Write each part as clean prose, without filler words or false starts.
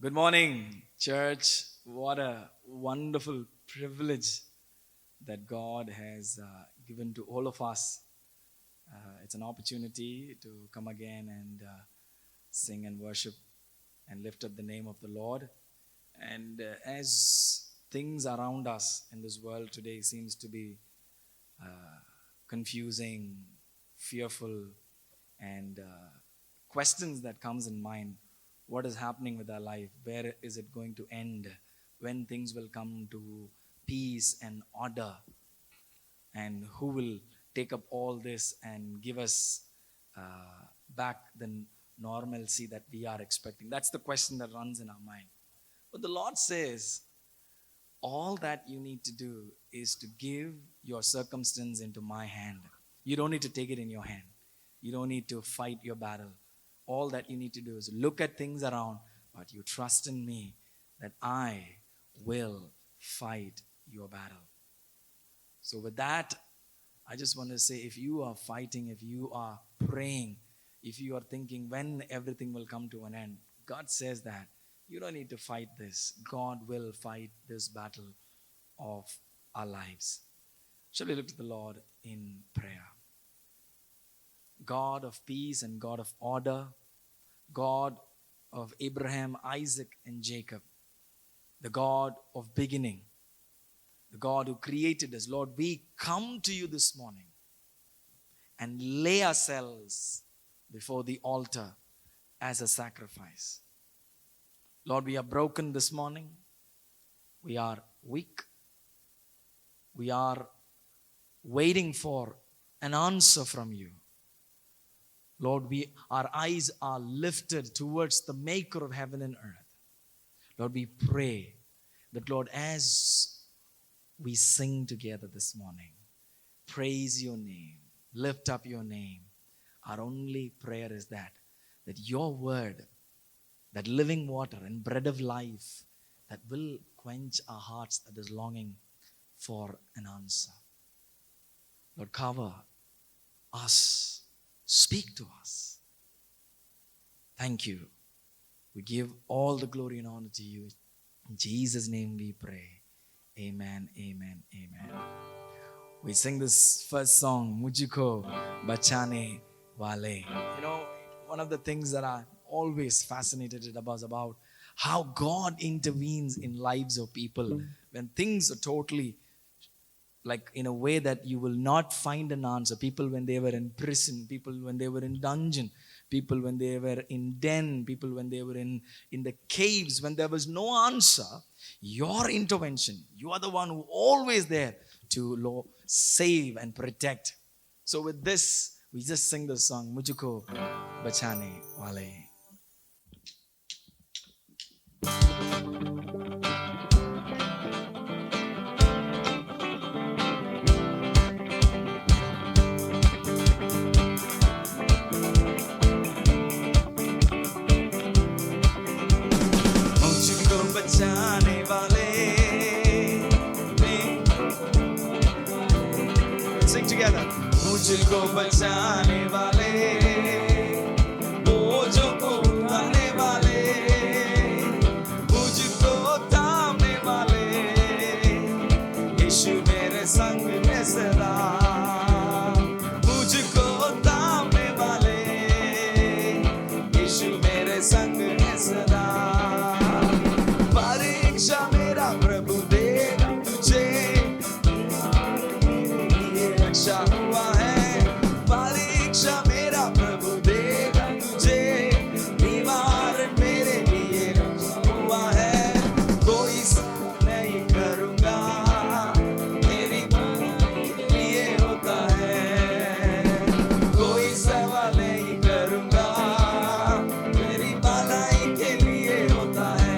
Good morning, church. What a wonderful privilege that God has given to all of us. It's an opportunity to come again and sing and worship and lift up the name of the Lord. And as things around us in this world today seems to be confusing, fearful, and questions that comes in mind. What is happening with our life? Where is it going to end? When things will come to peace and order? And who will take up all this and give us back the normalcy that we are expecting? That's the question that runs in our mind. But the Lord says, all that you need to do is to give your circumstance into my hand. You don't need to take it in your hand. You don't need to fight your battle. All that you need to do is look at things around, but you trust in me that I will fight your battle. So with that, I just want to say, if you are fighting, if you are praying, if you are thinking when everything will come to an end, God says that you don't need to fight this. God will fight this battle of our lives. Shall we look to the Lord in prayer? God of peace and God of order, God of Abraham, Isaac, and Jacob, the God of beginning, the God who created us. Lord, we come to you this morning and lay ourselves before the altar as a sacrifice. Lord, we are broken this morning. We are weak. We are waiting for an answer from you. Lord, our eyes are lifted towards the maker of heaven and earth. Lord, we pray that, Lord, as we sing together this morning, praise your name, lift up your name, our only prayer is that your word, that living water and bread of life, that will quench our hearts that is longing for an answer. Lord, cover us. Speak to us. Thank you. We give all the glory and honor to you. In Jesus' name we pray. Amen, amen, amen. We sing this first song, Mujhko Bachane Wale. You know, one of the things that I'm always fascinated about is about how God intervenes in lives of people when things are totally like in a way that you will not find an answer. People when they were in prison, people when they were in dungeon, people when they were in den, people when they were in the caves, when there was no answer, your intervention, you are the one who always there to save and protect. So with this, we just sing the song, Mujhko Bachane Wale. बचाने वाले Sing together. मुझको बचाने वाले, बोझों को उठाने वाले, मुझको थामने वाले, यीशु मेरे संग में सदा, मुझको थामने वाले, यीशु मेरे संग में सदा. परीक्षा मेरा प्रभु देगा तुझे, ये रक्षा हुआ है. परीक्षा मेरा प्रभु देगा तुझे, निवारण मेरे लिए रक्षा हुआ है. कोई नहीं करूँगा, मेरी भलाई के लिए होता है. कोई सवाल नहीं करूँगा, मेरी भलाई के लिए होता है.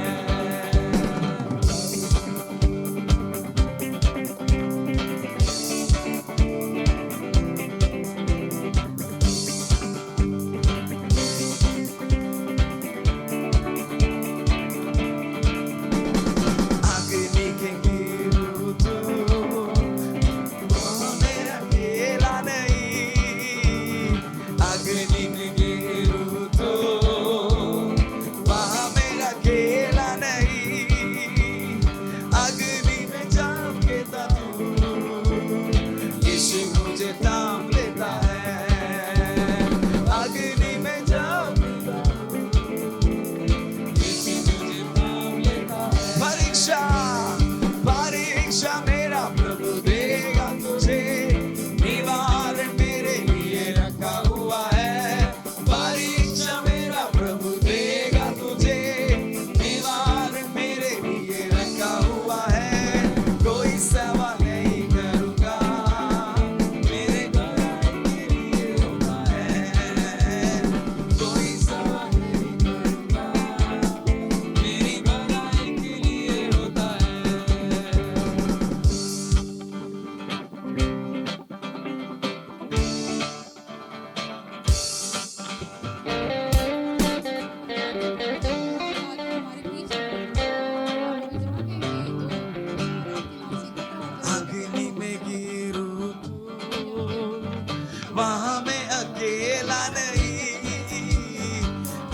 वहां मैं अकेला नहीं,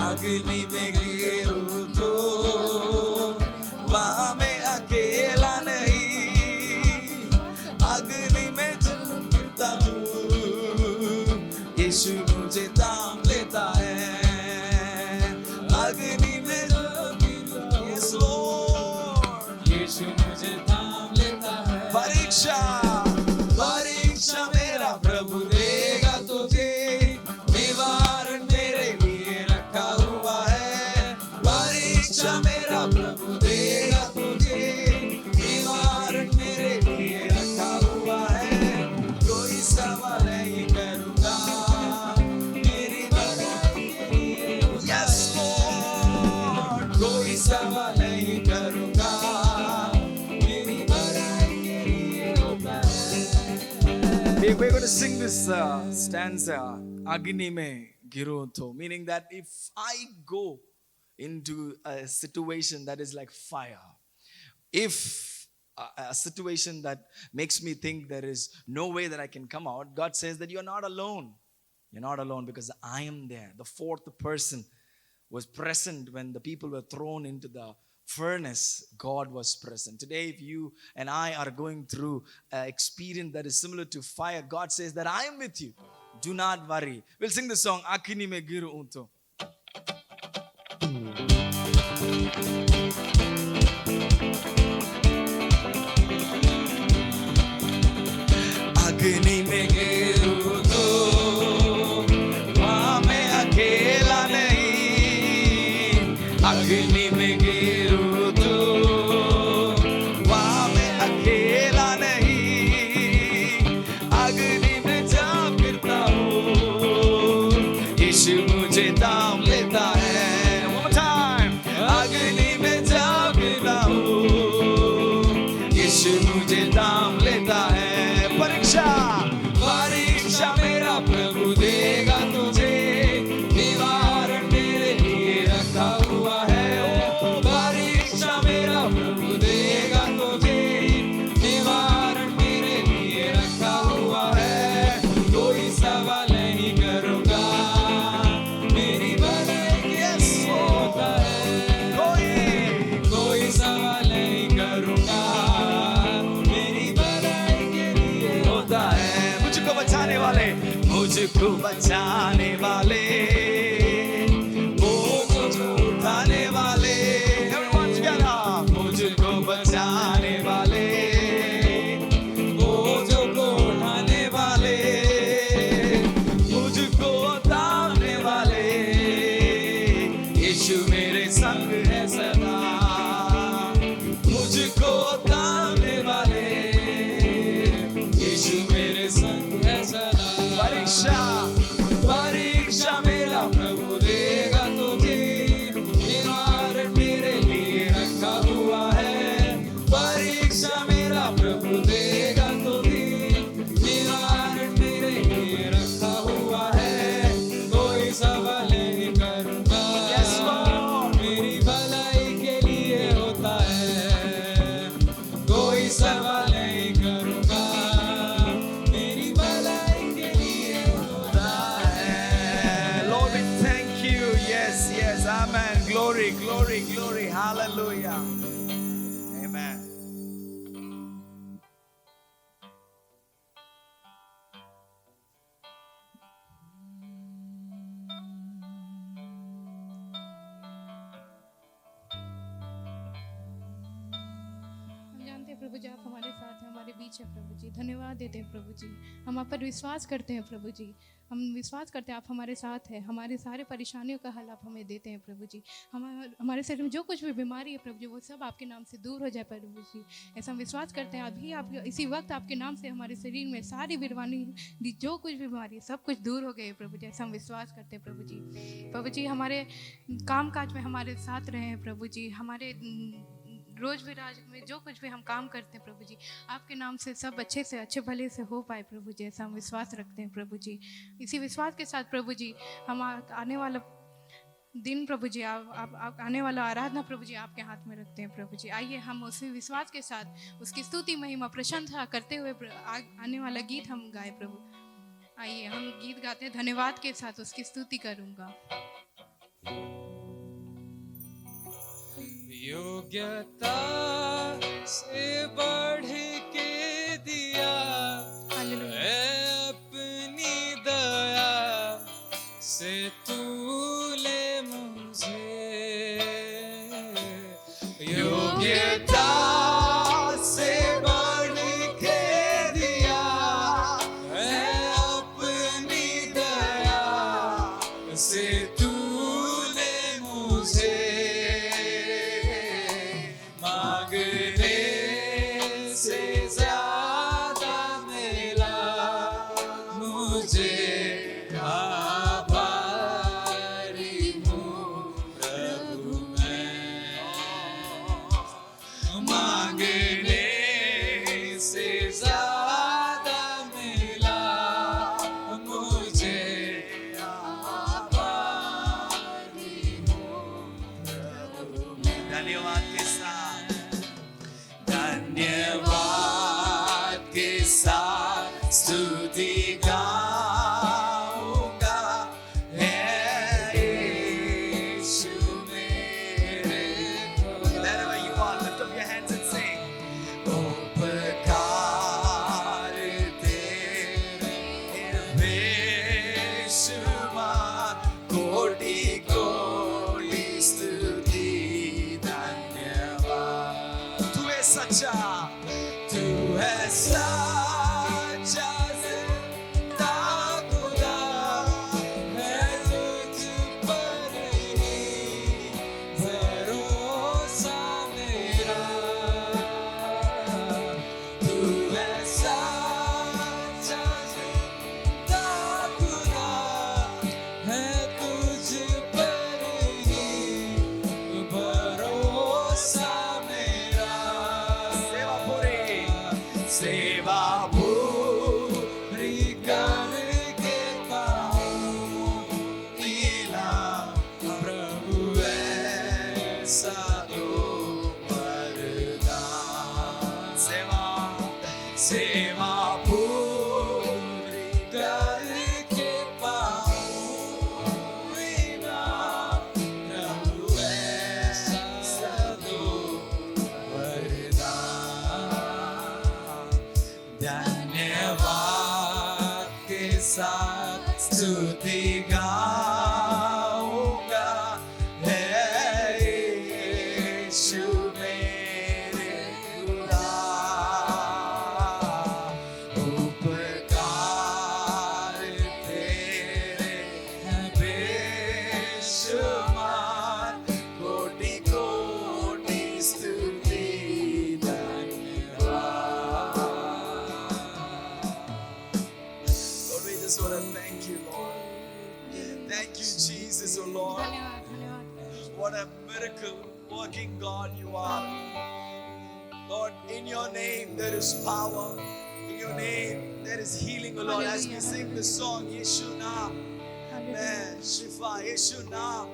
अग्नि में गिरूं तो वहां मैं अकेला नहीं, अग्नि में गिरता हूँ, यीशु मुझे थाम लेता है, अग्नि में यस लॉर्ड, यीशु मुझे थाम लेता है। परीक्षा परीक्षा मेरा प्रभु देगा तुझे, निवारण मेरे लिए रखा हुआ है, परीक्षा मेरा प्रभु देगा तुझे, निवारण मेरे लिए रखा हुआ है, कोई सवाल नहीं करूंगा मेरी भलाई के लिए, यस लॉर्ड, कोई सवाल नहीं करूंगा मेरी भलाई के लिए होता है। We're going to sing this stanza, Agni mein giro to, meaning that if I go into a situation that is like fire, if a situation that makes me think there is no way that I can come out, God says that you're not alone. You're not alone because I am there. The fourth person was present when the people were thrown into the furnace. God was present. Today, if you and I are going through an experience that is similar to fire, God says that I am with you. Do not worry. We'll sing the song, Akini me giru unto. Agni में गिरूं तो वहाँ मैं अकेला नहीं, अग्नि में गिरूं तो वहाँ मैं अकेला नहीं, अग्नि में जा गिरता हूँ, यीशु मुझे थाम लेता है। One more time. अग्नि में जा गिरता हूँ, यीशु मुझे थाम लेता है। परीक्षा परीक्षा मेरा प्रभु देगा तुझे, निवारण मेरे लिए रखा हुआ है, ओ परीक्षा मेरा प्रभु देगा तुझे, निवारण मेरे लिए रखा हुआ है, कोई सवाल नहीं करूंगा मेरी भलाई के होता है, कोई सवाल नहीं करूंगा मेरी भलाई के लिए होता है। मुझको बचाने वाले, मुझको बचाने वाले, मुझको उठाने वाले, everyone together, मुझको बचाने वाले, मुझको उठाने वाले, मुझको उतारने वाले, यीशु मेरे संग है सदा, मुझको उतारने वाले, यीशु मेरे संग है सदा। परीक्षा परीक्षा मेरा प्रभु देगा तुझे, निवारण मेरे लिए रखा हुआ है, परीक्षा मेरा प्रभु देगा तुझे, निवारण मेरे लिए रखा हुआ है, कोई सवाल नहीं करूंगा, यस लॉर्ड, मेरी भलाई के लिए होता है, कोई सवाल नहीं करूंगा मेरी भलाई के लिए होता है। Lord, we thank you. Yes, yes, amen. Glory, glory, glory. Hallelujah. Amen. हम जानते हैं प्रभु जी आप हमारे साथ हैं, हमारे बीच है प्रभु जी। धन्यवाद देते हैं प्रभु जी, हम आप पर विश्वास करते हैं प्रभु जी, हम विश्वास करते हैं आप हमारे साथ हैं, हमारे सारे परेशानियों का हल आप हमें देते हैं प्रभु जी। हमारे शरीर में जो कुछ भी बीमारी है प्रभु जी वो सब आपके नाम से दूर हो जाए प्रभु जी, ऐसा हम विश्वास करते हैं। अभी आप इसी वक्त आपके नाम से हमारे शरीर में सारी बीमारी जो कुछ भी बीमारी है सब कुछ दूर हो गए प्रभु जी, ऐसा हम विश्वास करते हैं प्रभु जी। प्रभु जी हमारे काम काज में हमारे साथ रहे हैं प्रभु जी, हमारे रोज विराज में जो कुछ भी हम काम करते हैं प्रभु जी आपके नाम से सब अच्छे से अच्छे भले से हो पाए प्रभु जी, ऐसा हम विश्वास रखते हैं प्रभु जी। इसी विश्वास के साथ प्रभु जी हम आने वाला दिन प्रभु जी आप आने वाला आराधना प्रभु जी आपके हाथ में रखते हैं प्रभु जी। आइए हम उसी विश्वास के साथ उसकी स्तुति महिमा प्रशंसा करते हुए आने वाला गीत हम गाए प्रभु। आइए हम गीत गाते हैं, धन्यवाद के साथ उसकी स्तुति करूंगा। योग्यता से बढ़ के दिया हालेलुया। है अपनी दया से तूने मुझे योग्यता से बढ़ के दिया है अपनी दया से तूने मुझे मांगने से ज्यादा मिला मुझे आभारी हूँ प्रभु मैं मांगने से ज्यादा मिला मुझे आभारी हूँ प्रभु मैं। धन्यवाद के साथ धन्यवाद के साथ स्तुति गाऊंगा है यीशु मेरे खुदा। Wherever you are, lift up your hands and sing. उपकार तेरे बेशुमार कोटि कोटि स्तुति धन्यवाद। तू है सच्चा, तू है सच्चा जिंदा खुदा है तुझ पर ही भरोसा मेरा। तू है सच्चा जिंदा खुदा है तुझ पर ही भरोसा मेरा। सेवा पूरी करके पाऊंगा प्रभु ऐसा दो वरदान। सेवा पूरी करके पाऊंगा प्रभु ऐसा दो वरदान। धन्यवाद के साथ स्तुति गाऊंगा है यीशु मेरे खुदा। उपकार तेरे हैं बेशुमार कोटि कोटि स्तुति धन्यवाद। Lord, we just want to thank you, Lord. Thank you, Jesus, oh Lord. धन्यवाद धन्यवाद प्रभु। What a miracle working God you are. Lord, in your name there is power. In your name there is healing, oh Lord. As we Hallelujah. sing the song, Yeshu Naam, hallelujah. Mein Shifa, Yeshu Naam,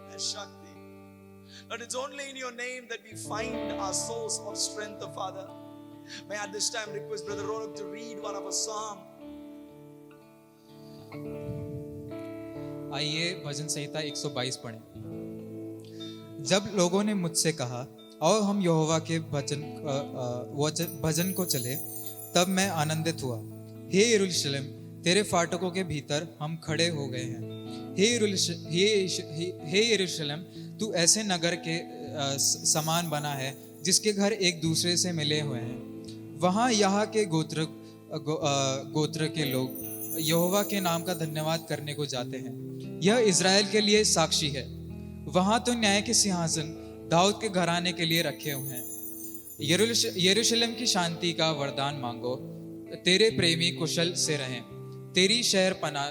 Mein Shakti. Lord, it's only in your name that we find our source of strength, oh Father. May I at this time request Brother Ronak to read one of a psalm. आइए भजन संहिता 122 पढ़ें। जब लोगों ने मुझसे कहा आओ हम यहोवा के भजन को चले, तब मैं आनंदित हुआ। हे यरूशलेम, तेरे फाटकों के भीतर हम खड़े हो गए हैं। हे यरूशलेम, तू ऐसे नगर के समान बना है जिसके घर एक दूसरे से मिले हुए हैं। वहाँ यहाँ के गोत्र के लोग यहोवा के नाम का धन्यवाद करने को जाते हैं। यह इज़राइल के लिए साक्षी है। वहाँ तो न्याय के सिंहासन दाऊद के घराने के लिए रखे हुए हैं। यरूशलेम की शांति का वरदान मांगो, तेरे प्रेमी कुशल से रहें। तेरी शहर पनाह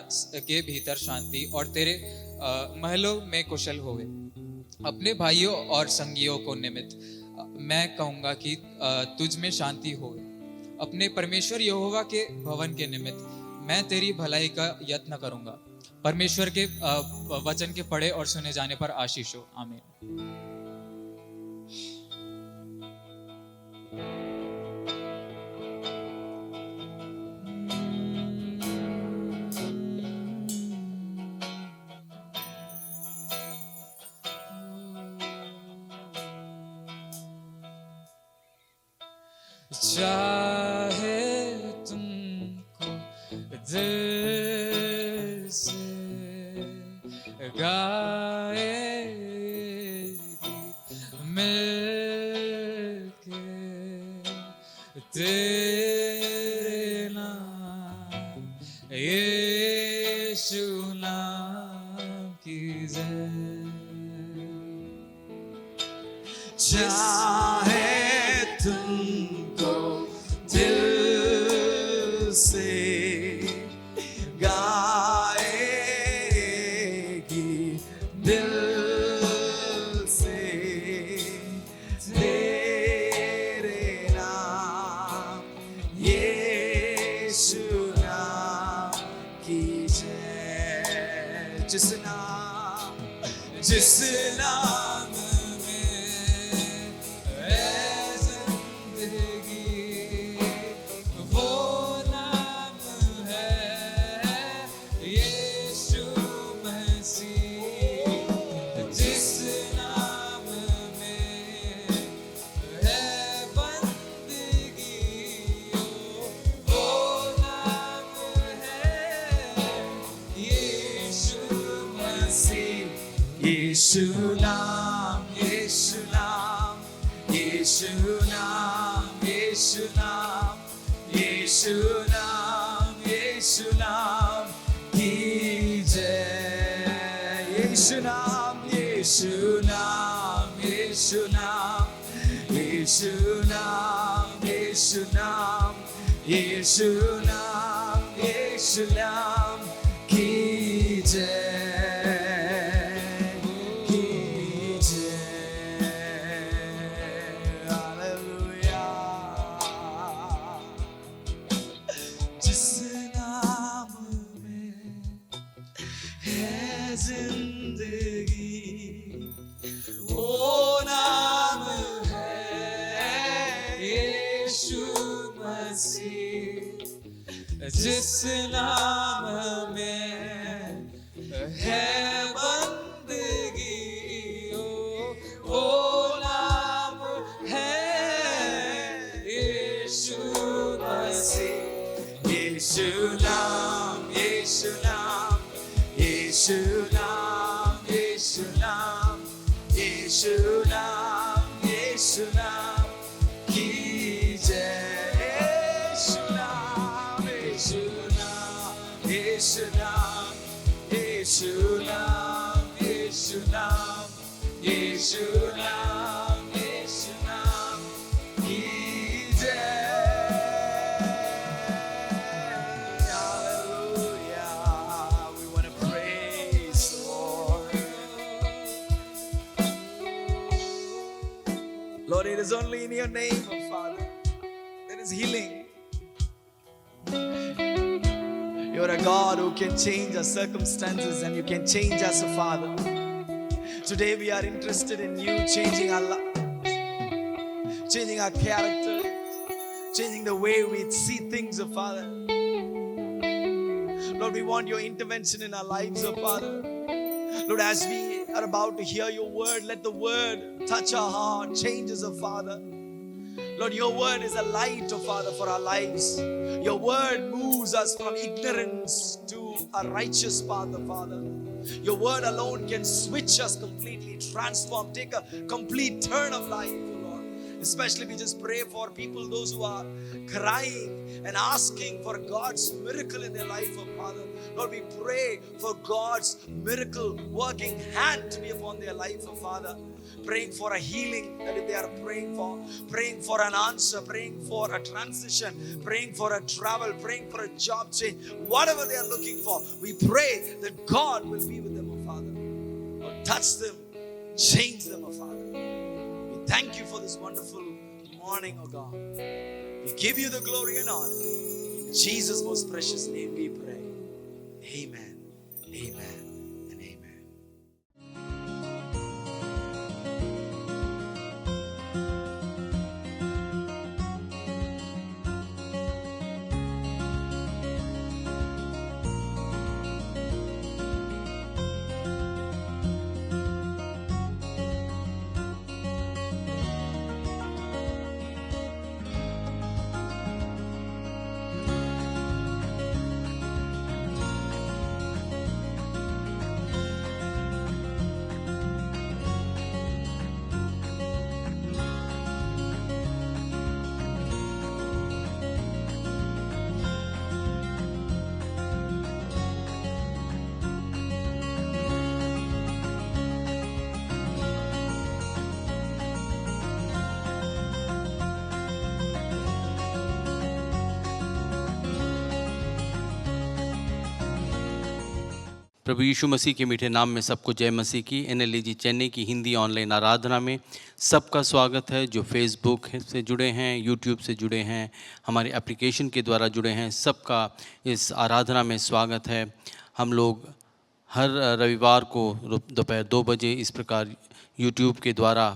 के भीतर शांति और तेरे महलों में कुशल होवे। अपने भाइयों और संगियों को निमित्त मैं कहूँगा कि तुझ में शांति होवे। अपने परमेश्वर यहोवा के भवन के निमित्त मैं तेरी भलाई का यत्न करूँगा। परमेश्वर के वचन के पढ़े और सुने जाने पर आशीष हो। आमीन। चाहे तुमको दिल से गाएगी मिलके तेरे नाम यीशु नाम की जय। चाहे तुमको दिल से गाएगी दिल से तेरे नाम यीशु नाम की जय। जिस नाम में है जिंदगी, वो नाम है यीशु मसीह। जिस नाम में है बंदगी, वो नाम है यीशु मसीह। यीशु नाम, यीशु नाम, यीशु नाम, यीशु नाम, यीशु नाम, यीशु नाम की जय। यीशु नाम, यीशु नाम, यीशु नाम, यीशु नाम, यीशु नाम, यीशु नाम, यीशु नाम की जय। जिंदगी वो नाम है यीशु मसीह। जिस नाम में है बंदगी, वो नाम है यीशु मसीह। यीशु नाम, यीशु नाम, यीशु नाम, यीशु नाम, यीशु नाम, यीशु नाम की जय। यीशु नाम, यीशु नाम, यीशु नाम, यीशु नाम, यीशु नाम, यीशु नाम, यीशु नाम की जय। Lord, it is only in your name, oh Father, there is healing. You are a God who can change our circumstances, and you can change us, oh Father. Today we are interested in you changing our lives, changing our character, changing the way we see things, oh Father. Lord, we want your intervention in our lives, oh Father. Lord, as we are about to hear your word, let the word touch our heart, change us, oh Father. Lord, your word is a light, oh Father, for our lives. Your word moves us from ignorance to a righteous path, oh Father. Your word alone can switch us completely, transform, take a complete turn of life, oh Lord. Especially we just pray for people, those who are crying and asking for God's miracle in their life, oh Father. Lord, we pray for God's miracle working hand to be upon their life, oh Father. Praying for a healing that they are praying for an answer, praying for a transition, praying for a travel, praying for a job change, whatever they are looking for. We pray that God will be with them, oh Father. Lord, touch them, change them, oh Father. We thank you for this wonderful morning, oh God. We give you the glory and honor. In Jesus' most precious name we pray. Amen. Amen. And amen. प्रभु यीशु मसीह के मीठे नाम में सबको जय मसीह की। NLEG Chennai की Hindi online आराधना में सबका स्वागत है। जो फेसबुक से जुड़े हैं, यूट्यूब से जुड़े हैं, हमारे एप्लीकेशन के द्वारा जुड़े हैं, सबका इस आराधना में स्वागत है। हम लोग हर रविवार को दोपहर 2 बजे इस प्रकार यूट्यूब के द्वारा,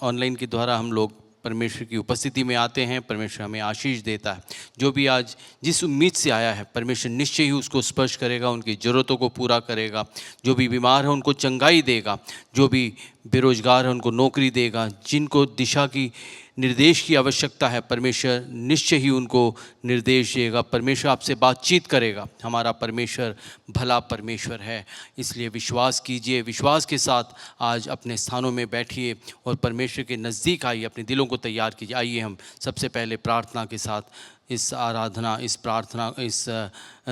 ऑनलाइन के द्वारा हम लोग परमेश्वर की उपस्थिति में आते हैं। परमेश्वर हमें आशीष देता है। जो भी आज जिस उम्मीद से आया है, परमेश्वर निश्चय ही उसको स्पर्श करेगा, उनकी ज़रूरतों को पूरा करेगा। जो भी बीमार है उनको चंगाई देगा, जो भी बेरोजगार है उनको नौकरी देगा, जिनको दिशा की निर्देश की आवश्यकता है परमेश्वर निश्चय ही उनको निर्देश देगा। परमेश्वर आपसे बातचीत करेगा। हमारा परमेश्वर भला परमेश्वर है, इसलिए विश्वास कीजिए। विश्वास के साथ आज अपने स्थानों में बैठिए और परमेश्वर के नज़दीक आइए, अपने दिलों को तैयार कीजिए। आइए हम सबसे पहले प्रार्थना के साथ इस आराधना, इस प्रार्थना, इस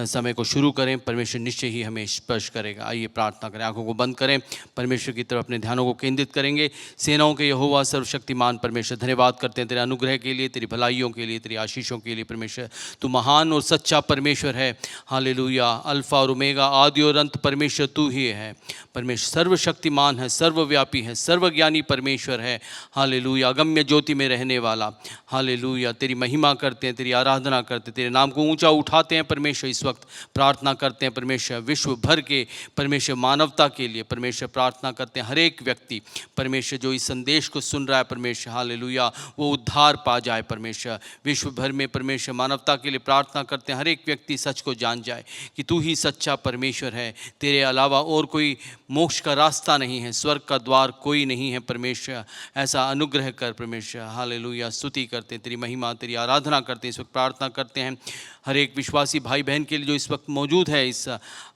समय को शुरू करें। परमेश्वर निश्चय ही हमें स्पर्श करेगा। आइए प्रार्थना करें, आंखों को बंद करें, परमेश्वर की तरफ अपने ध्यानों को केंद्रित करेंगे। सेनाओं के यहोवा सर्वशक्तिमान परमेश्वर, धन्यवाद करते हैं तेरे अनुग्रह के लिए, तेरी भलाइयों के लिए, तेरी आशीषों के लिए। परमेश्वर तू महान और सच्चा परमेश्वर है। हालेलुया। अल्फा और ओमेगा, आदि और अंत परमेश्वर तू ही है। परमेश्वर सर्वशक्तिमान है, सर्वव्यापी है, सर्वज्ञानी परमेश्वर है। हालेलुया। अगम्य ज्योति में रहने वाला। हालेलुया। तेरी महिमा करते हैं, तेरी आराधना करते हैं, तेरे नाम को ऊंचा उठाते हैं। परमेश्वर इस वक्त प्रार्थना करते हैं परमेश्वर विश्व भर के, परमेश्वर मानवता के लिए परमेश्वर प्रार्थना करते हैं। हर एक व्यक्ति परमेश्वर जो इस संदेश को सुन रहा है परमेश्वर, हालेलुया, वो उद्धार पा जाए। परमेश्वर विश्व भर में परमेश्वर मानवता के लिए प्रार्थना करते हैं। हर एक व्यक्ति सच को जान जाए कि तू ही सच्चा परमेश्वर है, तेरे अलावा और कोई मोक्ष का रास्ता नहीं है, स्वर्ग का द्वार कोई नहीं है। परमेश्वर ऐसा अनुग्रह कर परमेश्वर। हालेलुया। स्तुति करते हैं, तेरी महिमा, तेरी आराधना करते हैं। इस वक्त प्रार्थना करते हैं हर एक विश्वासी भाई बहन के लिए जो इस वक्त मौजूद है इस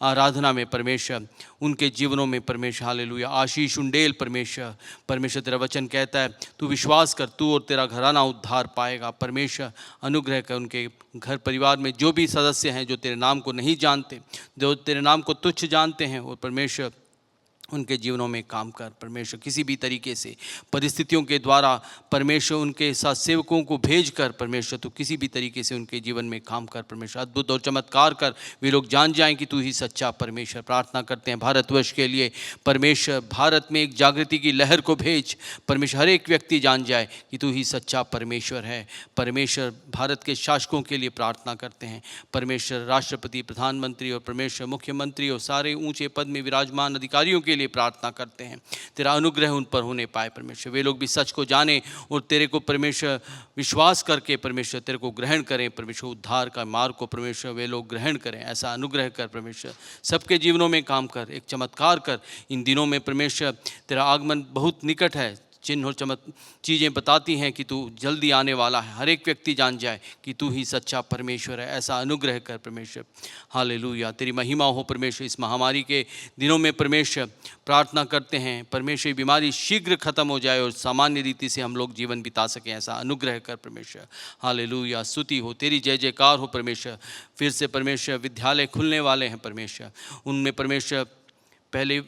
आराधना में परमेश्वर, उनके जीवनों में परमेश्वर हालेलुया आशीष उंडेल। परमेश्वर परमेश्वर तेरा वचन कहता है तू विश्वास कर, तू और तेरा घराना उद्धार पाएगा। परमेश्वर अनुग्रह कर उनके घर परिवार में जो भी सदस्य हैं जो तेरे नाम को नहीं जानते, जो तेरे नाम को तुच्छ जानते हैं, और परमेश्वर उनके जीवनों में काम कर। परमेश्वर किसी भी तरीके से परिस्थितियों के द्वारा परमेश्वर उनके साथ सेवकों को भेज कर परमेश्वर तो किसी भी तरीके से उनके जीवन में काम कर। परमेश्वर अद्भुत और चमत्कार कर, वे लोग जान जाएं कि तू ही सच्चा परमेश्वर। प्रार्थना करते हैं भारतवर्ष के लिए परमेश्वर, भारत में एक जागृति की लहर को भेज। परमेश्वर हर एक व्यक्ति जान जाए कि तू ही सच्चा परमेश्वर है। परमेश्वर भारत के शासकों के लिए प्रार्थना करते हैं परमेश्वर, राष्ट्रपति, प्रधानमंत्री और परमेश्वर मुख्यमंत्री और सारे ऊंचे पद में विराजमान अधिकारियों के लिए प्रार्थना करते हैं तेरा अनुग्रह उन पर होने पाए। परमेश्वर वे लोग भी सच को जाने और तेरे को परमेश्वर विश्वास करके परमेश्वर तेरे को ग्रहण करें। परमेश्वर उद्धार का मार्ग को परमेश्वर वे लोग ग्रहण करें। ऐसा अनुग्रह कर परमेश्वर, सबके जीवनों में काम कर, एक चमत्कार कर। इन दिनों में परमेश्वर तेरा आगमन बहुत निकट है। चिन्ह और चीज़ें बताती हैं कि तू जल्दी आने वाला है। हर एक व्यक्ति जान जाए कि तू ही सच्चा परमेश्वर है। ऐसा अनुग्रह कर परमेश्वर। हालेलुया। तेरी महिमा हो परमेश्वर। इस महामारी के दिनों में परमेश्वर प्रार्थना करते हैं परमेश्वर बीमारी शीघ्र खत्म हो जाए और सामान्य रीति से हम लोग जीवन बिता सकें। ऐसा अनुग्रह कर परमेश्वर। हालेलुया। स्तुति हो, तेरी जय जयकार हो परमेश्वर। फिर से परमेश्वर विद्यालय खुलने वाले हैं परमेश्वर, उनमें परमेश्वर पहले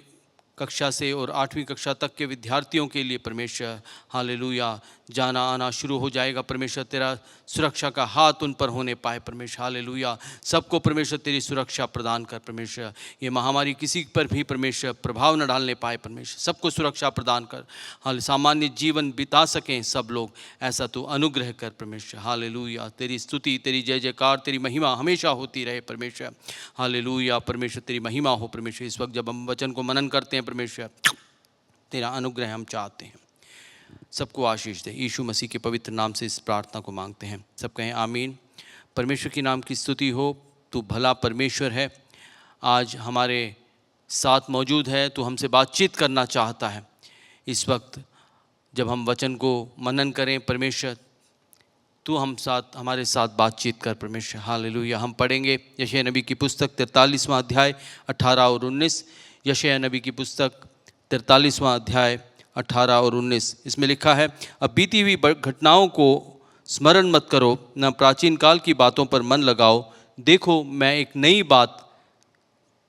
कक्षा से और 8वीं कक्षा तक के विद्यार्थियों के लिए परमेश्वर हालेलुया जाना आना शुरू हो जाएगा। परमेश्वर तेरा सुरक्षा का हाथ उन पर होने पाए परमेश्वर। हालेलुया। सबको परमेश्वर तेरी सुरक्षा प्रदान कर परमेश्वर। ये महामारी किसी पर भी परमेश्वर प्रभाव न डालने पाए परमेश्वर। सबको सुरक्षा प्रदान कर, हाल सामान्य जीवन बिता सकें सब लोग। ऐसा तू अनुग्रह कर परमेश्वर। हालेलुया। तेरी स्तुति, तेरी जय जयकार, तेरी महिमा हमेशा होती रहे परमेश्वर। हालेलुया। परमेश्वर तेरी महिमा हो परमेश्वर। इस वक्त जब हम वचन को मनन करते हैं परमेश्वर, तेरा अनुग्रह हम चाहते हैं। सबको आशीष दे। यीशु मसीह के पवित्र नाम से इस प्रार्थना को मांगते हैं। सब कहें आमीन। परमेश्वर के नाम की स्तुति हो। तू भला परमेश्वर है। आज हमारे साथ मौजूद है, तू हमसे बातचीत करना चाहता है। इस वक्त जब हम वचन को मनन करें परमेश्वर, तू हमारे साथ बातचीत कर परमेश्वर। हालेलुया। हम पढ़ेंगे यशायाह नबी की पुस्तक 43वां अध्याय 18 और 19। यशायाह नबी की पुस्तक 43वां अध्याय 18 और 19। इसमें लिखा है, अब बीती हुई घटनाओं को स्मरण मत करो, न प्राचीन काल की बातों पर मन लगाओ। देखो मैं एक नई बात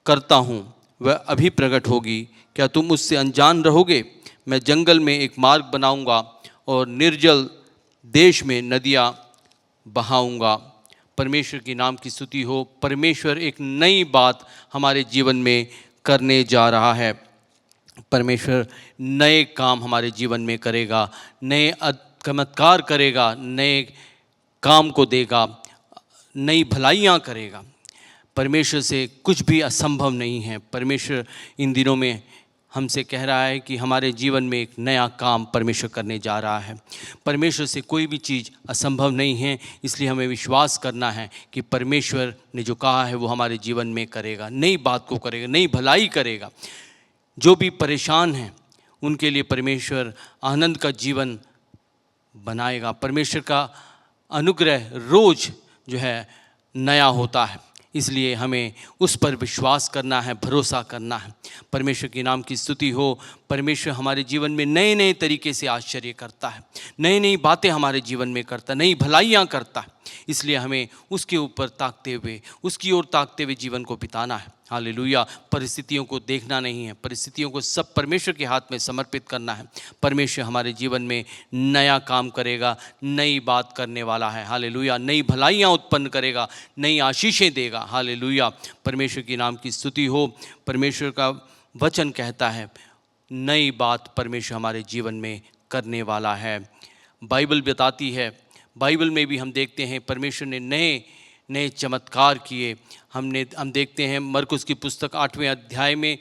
करता हूँ, वह अभी प्रकट होगी। क्या तुम उससे अनजान रहोगे? मैं जंगल में एक मार्ग बनाऊंगा और निर्जल देश में नदियाँ बहाऊंगा। परमेश्वर के नाम की स्तुति हो। परमेश्वर एक नई बात हमारे जीवन में करने जा रहा है। परमेश्वर नए काम हमारे जीवन में करेगा, नए चमत्कार करेगा, नए काम को देगा, नई भलाइयाँ करेगा। परमेश्वर से कुछ भी असंभव नहीं है। परमेश्वर इन दिनों में हमसे कह रहा है कि हमारे जीवन में एक नया काम परमेश्वर करने जा रहा है। परमेश्वर से कोई भी चीज़ असंभव नहीं है, इसलिए हमें विश्वास करना है कि परमेश्वर ने जो कहा है वो हमारे जीवन में करेगा, नई बात को करेगा, नई भलाई करेगा। जो भी परेशान हैं उनके लिए परमेश्वर आनंद का जीवन बनाएगा। परमेश्वर का अनुग्रह रोज़ जो है नया होता है, इसलिए हमें उस पर विश्वास करना है, भरोसा करना है। परमेश्वर के नाम की स्तुति हो। परमेश्वर हमारे जीवन में नए नए तरीके से आश्चर्य करता है, नई नई बातें हमारे जीवन में करता है, नई भलाइयाँ करता है। इसलिए हमें उसके ऊपर ताकते हुए, उसकी ओर ताकते हुए जीवन को बिताना है। हालेलुया। परिस्थितियों को देखना नहीं है, परिस्थितियों को सब परमेश्वर के हाथ में समर्पित करना है। परमेश्वर हमारे जीवन में नया काम करेगा, नई बात करने वाला है। हालेलुया। नई भलाइयाँ उत्पन्न करेगा, नई आशीषें देगा। हालेलुया। परमेश्वर के नाम की स्तुति हो। परमेश्वर का वचन कहता है नई बात परमेश्वर हमारे जीवन में करने वाला है। बाइबल बताती है, बाइबल में भी हम देखते हैं परमेश्वर ने नए नए चमत्कार किए। हम देखते हैं मरकुस की पुस्तक 8वें अध्याय में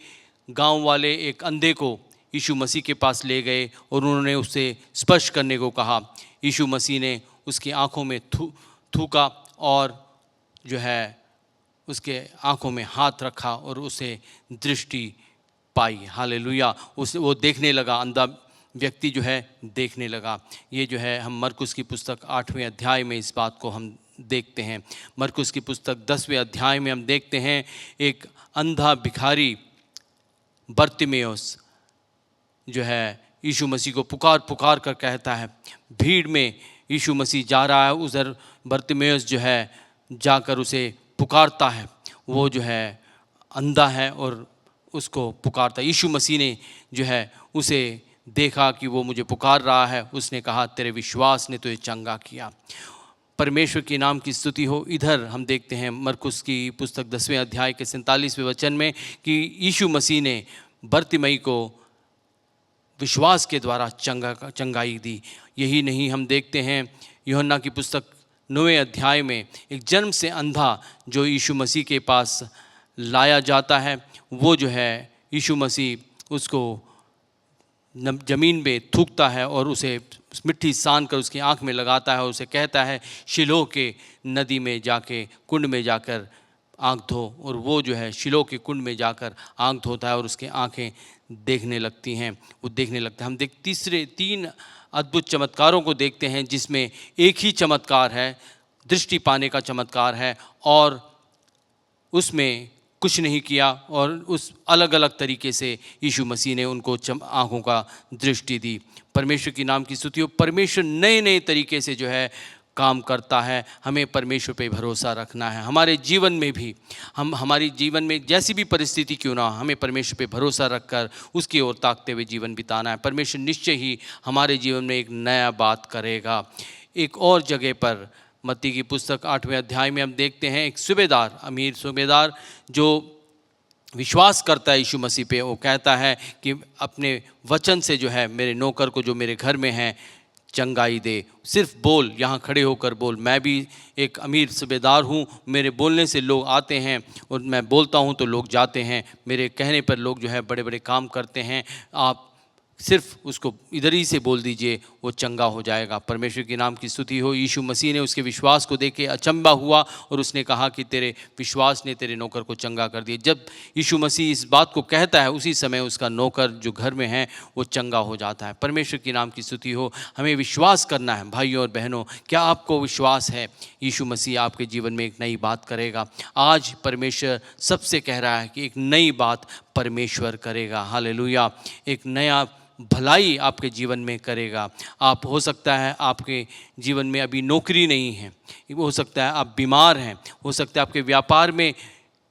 गांव वाले एक अंधे को यीशु मसीह के पास ले गए और उन्होंने उसे स्पर्श करने को कहा। यीशु मसीह ने उसकी आंखों में थूका और जो है उसके आंखों में हाथ रखा और उसे दृष्टि पाई। हालेलुया। वो देखने लगा, अंधा व्यक्ति जो है देखने लगा। ये जो है हम मरकुस की पुस्तक 8वें अध्याय में इस बात को हम देखते हैं। मरकुस की पुस्तक 10वें अध्याय में हम देखते हैं एक अंधा भिखारी बर्तिमेउस जो है यीशु मसीह को पुकार पुकार कर कहता है। भीड़ में यीशु मसीह जा रहा है, उधर बर्तिमेउस जो है जाकर उसे पुकारता है। वो जो है अंधा है और उसको पुकारता है। यीशु मसीह ने जो है उसे देखा कि वो मुझे पुकार रहा है, उसने कहा तेरे विश्वास ने तुझे चंगा किया। परमेश्वर के नाम की स्तुति हो। इधर हम देखते हैं मरकुस की पुस्तक 10वें अध्याय के 47वें वचन में कि यीशु मसीह ने बर्तिमई को विश्वास के द्वारा चंगाई दी। यही नहीं, हम देखते हैं यूहन्ना की पुस्तक 9वें अध्याय में एक जन्म से अंधा जो यीशु मसीह के पास लाया जाता है, वो जो है यीशु मसीह उसको ज़मीन में थूकता है और उसे मिट्टी सान कर उसकी आँख में लगाता है और उसे कहता है शिलोह के नदी में जाके कुंड में जाकर आँख धो। और वो जो है शिलोह के कुंड में जाकर आँख धोता है और उसकी आँखें देखने लगती हैं, वो देखने लगता है। हम तीसरे 3 अद्भुत चमत्कारों को देखते हैं जिसमें एक ही चमत्कार है, दृष्टि पाने का चमत्कार है, और उसमें कुछ नहीं किया और उस अलग अलग तरीके से यीशु मसीह ने उनको आँखों का दृष्टि दी। परमेश्वर की नाम की स्तुति हो। परमेश्वर नए नए तरीके से जो है काम करता है। हमें परमेश्वर पे भरोसा रखना है। हमारे जीवन में भी हमारी जीवन में जैसी भी परिस्थिति क्यों ना, हमें परमेश्वर पे भरोसा रखकर उसकी ओर ताकते हुए जीवन बिताना है। परमेश्वर निश्चय ही हमारे जीवन में एक नया बात करेगा। एक और जगह पर मत्ती की पुस्तक 8वें अध्याय में हम देखते हैं एक सूबेदार, अमीर सूबेदार जो विश्वास करता है यीशु मसीह पे, वो कहता है कि अपने वचन से जो है मेरे नौकर को जो मेरे घर में है चंगाई दे। सिर्फ बोल, यहाँ खड़े होकर बोल। मैं भी एक अमीर सूबेदार हूँ, मेरे बोलने से लोग आते हैं और मैं बोलता हूँ तो लोग जाते हैं। मेरे कहने पर लोग जो है बड़े बड़े काम करते हैं। आप सिर्फ उसको इधर ही से बोल दीजिए, वो चंगा हो जाएगा। परमेश्वर के नाम की स्तुति हो। यीशु मसीह ने उसके विश्वास को देख के अचंभा हुआ और उसने कहा कि तेरे विश्वास ने तेरे नौकर को चंगा कर दिया। जब यीशु मसीह इस बात को कहता है उसी समय उसका नौकर जो घर में है वो चंगा हो जाता है। परमेश्वर के नाम की स्तुति हो। हमें विश्वास करना है भाइयों और बहनों। क्या आपको विश्वास है यीशु मसीह आपके जीवन में एक नई बात करेगा? आज परमेश्वर सबसे कह रहा है कि एक नई बात परमेश्वर करेगा। हालेलुया। एक नया भलाई आपके जीवन में करेगा। आप, हो सकता है आपके जीवन में अभी नौकरी नहीं है, हो सकता है आप बीमार हैं, हो सकता है आपके व्यापार में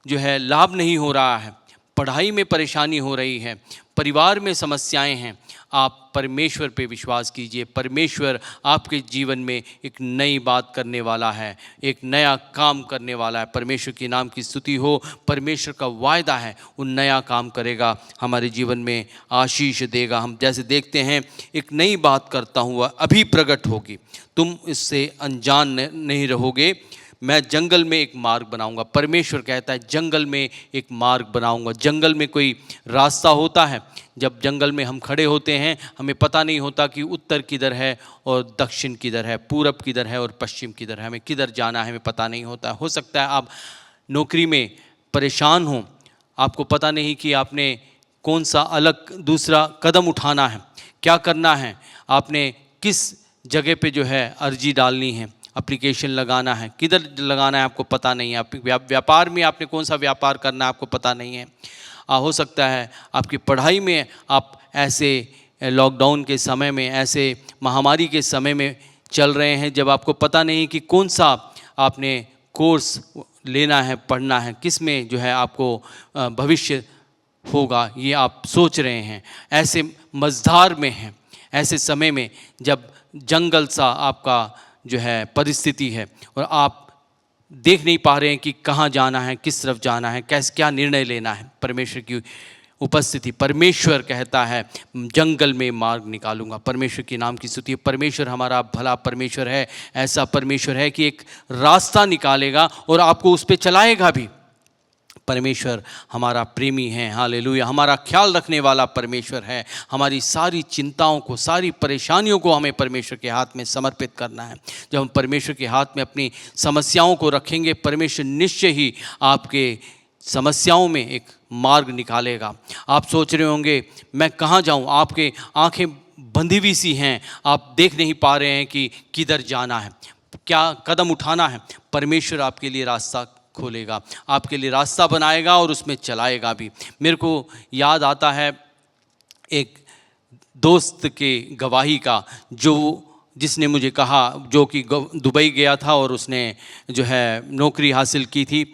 जो है लाभ नहीं हो रहा है, पढ़ाई में परेशानी हो रही है, परिवार में समस्याएं हैं, आप परमेश्वर पे विश्वास कीजिए। परमेश्वर आपके जीवन में एक नई बात करने वाला है, एक नया काम करने वाला है। परमेश्वर के नाम की स्तुति हो। परमेश्वर का वायदा है, वो नया काम करेगा, हमारे जीवन में आशीष देगा। हम जैसे देखते हैं, एक नई बात करता हूँ वह अभी प्रकट होगी, तुम इससे अनजान नहीं रहोगे। मैं जंगल में एक मार्ग बनाऊंगा। परमेश्वर कहता है जंगल में एक मार्ग बनाऊंगा। जंगल में कोई रास्ता होता है, जब जंगल में हम खड़े होते हैं हमें पता नहीं होता कि उत्तर किधर है और दक्षिण किधर है, पूरब किधर है और पश्चिम किधर है, हमें किधर जाना है हमें पता नहीं होता। हो सकता है आप नौकरी में परेशान हो, आपको पता नहीं कि आपने कौन सा अलग दूसरा कदम उठाना है, क्या करना है, आपने किस जगह पे जो है अर्जी डालनी है, एप्लीकेशन लगाना है, किधर लगाना है आपको पता नहीं है। आप व्यापार में आपने कौन सा व्यापार करना है आपको पता नहीं है। हो सकता है आपकी पढ़ाई में आप ऐसे लॉकडाउन के समय में, ऐसे महामारी के समय में चल रहे हैं जब आपको पता नहीं कि कौन सा आपने कोर्स लेना है, पढ़ना है, किस में जो है आपको भविष्य होगा, ये आप सोच रहे हैं। ऐसे मझधार में हैं, ऐसे समय में जब जंगल सा आपका जो है परिस्थिति है और आप देख नहीं पा रहे हैं कि कहाँ जाना है, किस तरफ जाना है, कैसे क्या निर्णय लेना है। परमेश्वर की उपस्थिति, परमेश्वर कहता है जंगल में मार्ग निकालूंगा। परमेश्वर के नाम की स्तुति। परमेश्वर हमारा भला परमेश्वर है, ऐसा परमेश्वर है कि एक रास्ता निकालेगा और आपको उस पर चलाएगा भी। परमेश्वर हमारा प्रेमी है, हालेलुया। हमारा ख्याल रखने वाला परमेश्वर है। हमारी सारी चिंताओं को, सारी परेशानियों को हमें परमेश्वर के हाथ में समर्पित करना है। जब हम परमेश्वर के हाथ में अपनी समस्याओं को रखेंगे, परमेश्वर निश्चय ही आपके समस्याओं में एक मार्ग निकालेगा। आप सोच रहे होंगे मैं कहाँ जाऊँ, आपके आंखें बंधी हुई सी हैं, आप देख नहीं पा रहे हैं कि किधर जाना है, क्या कदम उठाना है। परमेश्वर आपके लिए रास्ता खोलेगा, आपके लिए रास्ता बनाएगा और उसमें चलाएगा भी। मेरे को याद आता है एक दोस्त के गवाही का, जिसने मुझे कहा, जो कि दुबई गया था और उसने जो है नौकरी हासिल की थी।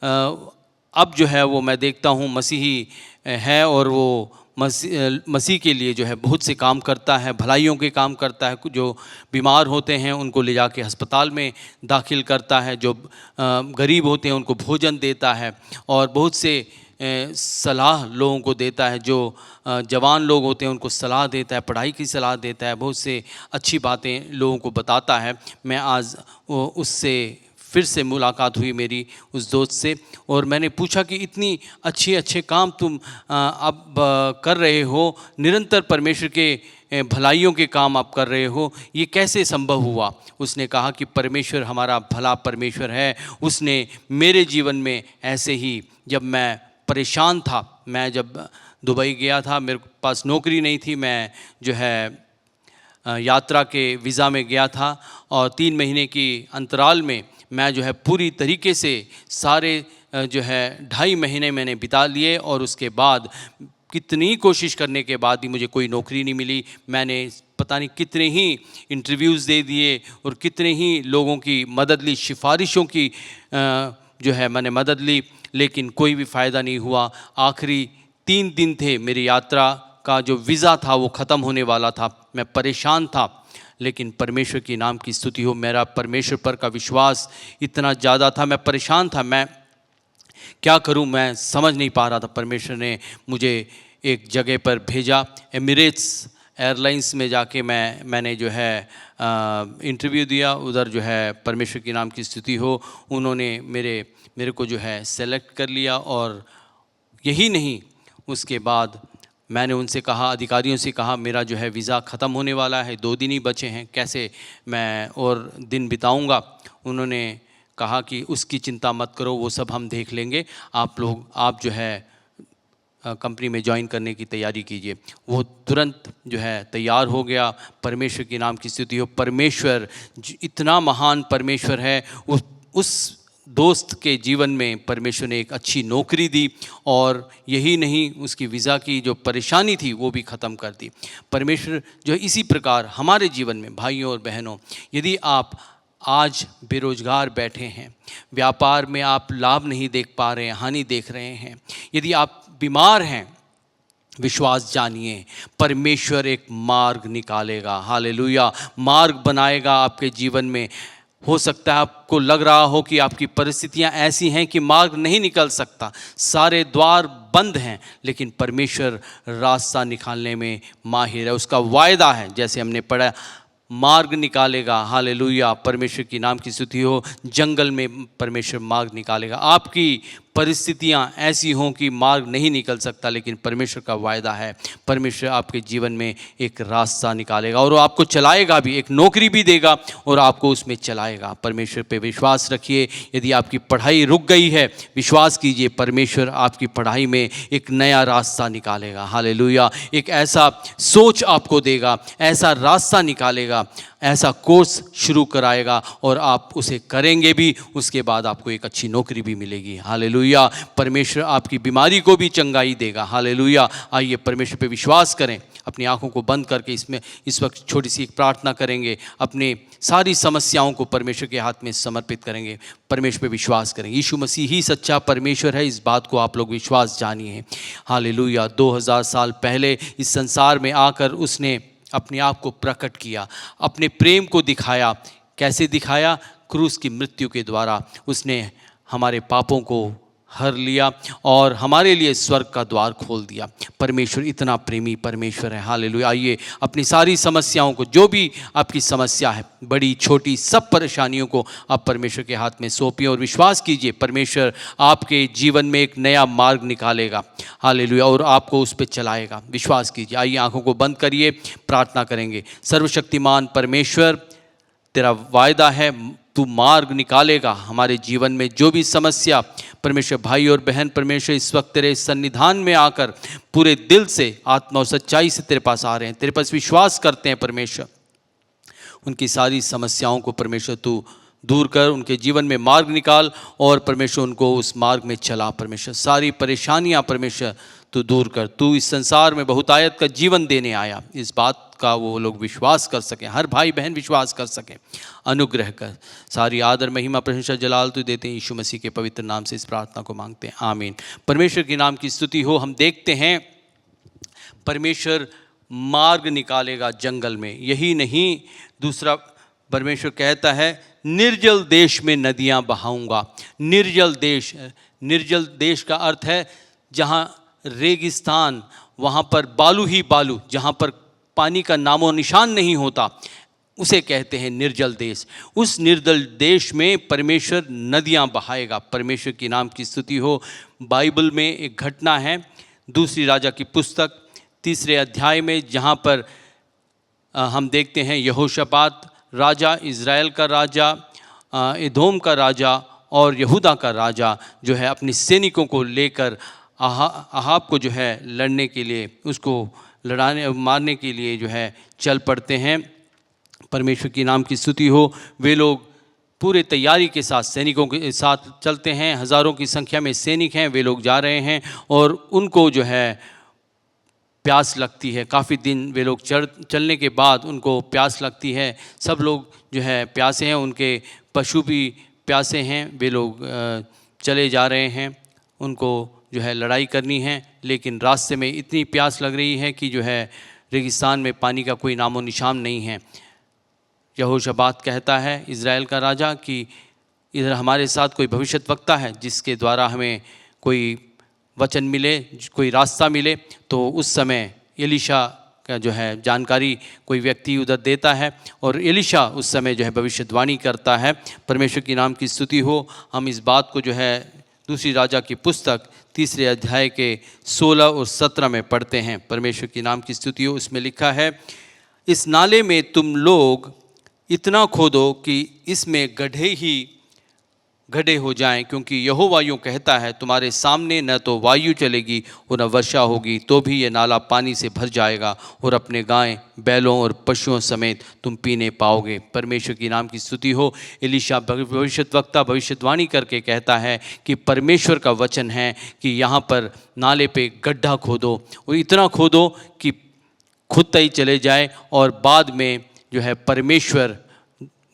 अब जो है वो मैं देखता हूँ मसीही है और वो मसीह के लिए जो है बहुत से काम करता है, भलाइयों के काम करता है। जो बीमार होते हैं उनको ले जाके अस्पताल में दाखिल करता है, जो गरीब होते हैं उनको भोजन देता है और बहुत से सलाह लोगों को देता है। जो जवान लोग होते हैं उनको सलाह देता है, पढ़ाई की सलाह देता है, बहुत से अच्छी बातें लोगों को बताता है। मैं आज उससे फिर से मुलाकात हुई मेरी उस दोस्त से और मैंने पूछा कि इतनी अच्छे काम तुम अब कर रहे हो, निरंतर परमेश्वर के भलाइयों के काम आप कर रहे हो, ये कैसे संभव हुआ। उसने कहा कि परमेश्वर हमारा भला परमेश्वर है। उसने मेरे जीवन में ऐसे ही, जब मैं परेशान था, मैं जब दुबई गया था, मेरे पास नौकरी नहीं थी, मैं जो है यात्रा के वीज़ा में गया था और 3 महीने की अंतराल में मैं जो है पूरी तरीके से सारे जो है 2.5 महीने मैंने बिता लिए और उसके बाद कितनी कोशिश करने के बाद भी मुझे कोई नौकरी नहीं मिली। मैंने पता नहीं कितने ही इंटरव्यूज़ दे दिए और कितने ही लोगों की मदद ली, सिफारिशों की जो है मैंने मदद ली, लेकिन कोई भी फ़ायदा नहीं हुआ। आखिरी 3 दिन थे, मेरी यात्रा का जो वीज़ा था वो ख़त्म होने वाला था। मैं परेशान था, लेकिन परमेश्वर की नाम की स्तुति हो, मेरा परमेश्वर पर का विश्वास इतना ज़्यादा था। मैं परेशान था, मैं क्या करूं, मैं समझ नहीं पा रहा था। परमेश्वर ने मुझे एक जगह पर भेजा, एमिरेट्स एयरलाइंस में जाके मैंने जो है इंटरव्यू दिया। उधर जो है परमेश्वर की नाम की स्तुति हो, उन्होंने मेरे को जो है सेलेक्ट कर लिया। और यही नहीं, उसके बाद मैंने उनसे कहा, अधिकारियों से कहा, मेरा जो है वीज़ा ख़त्म होने वाला है, 2 दिन ही बचे हैं, कैसे मैं और दिन बिताऊंगा। उन्होंने कहा कि उसकी चिंता मत करो, वो सब हम देख लेंगे, आप जो है कंपनी में ज्वाइन करने की तैयारी कीजिए। वो तुरंत जो है तैयार हो गया। परमेश्वर के नाम की स्तुति हो। परमेश्वर इतना महान परमेश्वर है। उस दोस्त के जीवन में परमेश्वर ने एक अच्छी नौकरी दी और यही नहीं, उसकी वीज़ा की जो परेशानी थी वो भी ख़त्म कर दी। परमेश्वर जो इसी प्रकार हमारे जीवन में, भाइयों और बहनों, यदि आप आज बेरोजगार बैठे हैं, व्यापार में आप लाभ नहीं देख पा रहे हैं, हानि देख रहे हैं, यदि आप बीमार हैं, विश्वास जानिए, परमेश्वर एक मार्ग निकालेगा। हालेलुया, मार्ग बनाएगा आपके जीवन में। हो सकता है आपको लग रहा हो कि आपकी परिस्थितियां ऐसी हैं कि मार्ग नहीं निकल सकता, सारे द्वार बंद हैं, लेकिन परमेश्वर रास्ता निकालने में माहिर है। उसका वायदा है, जैसे हमने पढ़ा, मार्ग निकालेगा। हालेलुया, परमेश्वर की नाम की स्तुति हो। जंगल में परमेश्वर मार्ग निकालेगा। आपकी परिस्थितियां ऐसी हों कि मार्ग नहीं निकल सकता, लेकिन परमेश्वर का वायदा है, परमेश्वर आपके जीवन में एक रास्ता निकालेगा और वो आपको चलाएगा भी, एक नौकरी भी देगा और आपको उसमें चलाएगा। परमेश्वर पे विश्वास रखिए। यदि आपकी पढ़ाई रुक गई है, विश्वास कीजिए, परमेश्वर आपकी पढ़ाई में एक नया रास्ता निकालेगा। हालेलुया, एक ऐसा सोच आपको देगा, ऐसा रास्ता निकालेगा, ऐसा कोर्स शुरू कराएगा और आप उसे करेंगे भी, उसके बाद आपको एक अच्छी नौकरी भी मिलेगी। हालेलुया, परमेश्वर आपकी बीमारी को भी चंगाई देगा। हालेलुया, आइए परमेश्वर पे विश्वास करें। अपनी आंखों को बंद करके इस वक्त छोटी सी एक प्रार्थना करेंगे। अपने सारी समस्याओं को परमेश्वर के हाथ में समर्पित करेंगे, परमेश्वर पे विश्वास करेंगे। यीशु मसीह ही सच्चा परमेश्वर है, इस बात को आप लोग विश्वास जानिए। हालेलुया, 2000 साल पहले इस संसार में आकर उसने अपने आप को प्रकट किया, अपने प्रेम को दिखाया। कैसे दिखाया? क्रूस की मृत्यु के द्वारा। उसने हमारे पापों को हर लिया और हमारे लिए स्वर्ग का द्वार खोल दिया। परमेश्वर इतना प्रेमी परमेश्वर है। हालेलुया, आइए अपनी सारी समस्याओं को, जो भी आपकी समस्या है, बड़ी छोटी सब परेशानियों को आप परमेश्वर के हाथ में सौंपिए और विश्वास कीजिए, परमेश्वर आपके जीवन में एक नया मार्ग निकालेगा। हालेलुया, और आपको उस पर चलाएगा। विश्वास कीजिए। आइए आंखों को बंद करिए, प्रार्थना करेंगे। सर्वशक्तिमान परमेश्वर, तेरा वायदा है, तू मार्ग निकालेगा हमारे जीवन में। जो भी समस्या, परमेश्वर, भाई और बहन परमेश्वर इस वक्त तेरे सन्निधान में आकर पूरे दिल से, आत्मा और सच्चाई से तेरे पास आ रहे हैं, तेरे पास विश्वास करते हैं परमेश्वर, उनकी सारी समस्याओं को परमेश्वर तू दूर कर, उनके जीवन में मार्ग निकाल और परमेश्वर उनको उस मार्ग में चला। परमेश्वर सारी परेशानियां परमेश्वर तू दूर कर। तू इस संसार में बहुतायत का जीवन देने आया, इस बात का वो लोग विश्वास कर सकें, हर भाई बहन विश्वास कर सकें। अनुग्रह कर। सारी आदर महिमा प्रशंसा जलाल तू देते हैं, यीशु मसीह के पवित्र नाम से इस प्रार्थना को मांगते हैं, आमीन। परमेश्वर के नाम की स्तुति हो। हम देखते हैं परमेश्वर मार्ग निकालेगा जंगल में। यही नहीं, दूसरा परमेश्वर कहता है, निर्जल देश में नदियां बहाऊंगा। निर्जल देश, निर्जल देश का अर्थ है जहां रेगिस्तान, वहां पर बालू ही बालू, जहां पर पानी का नामो निशान नहीं होता, उसे कहते हैं निर्जल देश। उस निर्जल देश में परमेश्वर नदियां बहाएगा। परमेश्वर की नाम की स्तुति हो। बाइबल में एक घटना है, दूसरी राजा की पुस्तक 3 अध्याय में, जहां पर हम देखते हैं यहोशापात राजा, इज़राइल का राजा, एदोम का राजा और यहूदा का राजा जो है अपने सैनिकों को लेकर अहाब को जो है लड़ने के लिए, उसको लड़ाने मारने के लिए जो है चल पड़ते हैं। परमेश्वर की नाम की स्तुति हो। वे लोग पूरे तैयारी के साथ सैनिकों के साथ चलते हैं, हज़ारों की संख्या में सैनिक हैं, वे लोग जा रहे हैं और उनको जो है प्यास लगती है। काफ़ी दिन वे लोग चलने के बाद उनको प्यास लगती है। सब लोग जो है प्यासे हैं, उनके पशु भी प्यासे हैं। वे लोग चले जा रहे हैं, उनको जो है लड़ाई करनी है, लेकिन रास्ते में इतनी प्यास लग रही है कि जो है रेगिस्तान में पानी का कोई नामो निशान नहीं है। यहोशापात कहता है, इज़राइल का राजा, कि इधर हमारे साथ कोई भविष्यद्वक्ता है जिसके द्वारा हमें कोई वचन मिले, कोई रास्ता मिले। तो उस समय एलीशा का जो है जानकारी कोई व्यक्ति उधर देता है और एलीशा उस समय जो है भविष्यवाणी करता है। परमेश्वर की नाम की स्तुति हो। हम इस बात को जो है दूसरी राजा की पुस्तक 3 अध्याय के 16 और 17 में पढ़ते हैं। परमेश्वर की नाम की स्तुति हो। उसमें लिखा है, इस नाले में तुम लोग इतना खोदो कि इसमें गड्ढे हो जाएं, क्योंकि यहोवा यूँ कहता है, तुम्हारे सामने न तो वायु चलेगी और न वर्षा होगी, तो भी ये नाला पानी से भर जाएगा और अपने गाय, बैलों और पशुओं समेत तुम पीने पाओगे। परमेश्वर की नाम की स्तुति हो। एलीशा भविष्यद्वक्ता भविष्यवाणी करके कहता है कि परमेश्वर का वचन है कि यहाँ पर नाले पे गड्ढा खोदो और इतना खोदो कि खुद तय चले जाए और बाद में जो है परमेश्वर